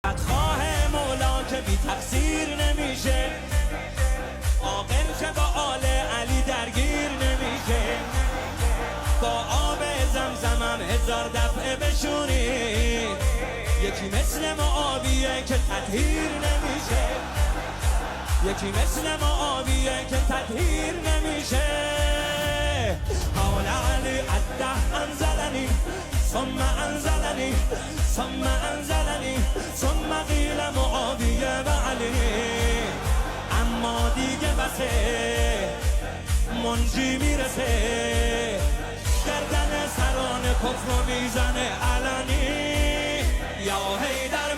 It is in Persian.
بدخواه مولا که بی تقصیر نمیشه، عاقل که با آل علی درگیر نمیشه. با آب زمزمم 1000 دفعه بشونید، یکی مثل معاویه که تطهیر نمیشه، یکی مثل معاویه که تطهیر نمیشه. حال علی عده انزلنی ثم انزلنی ثم انزلنی ثم قیل معاویه و علی. اما دیگه بسه منجی میرسه، گردن سران کفر میزنه علنی. یا حیدر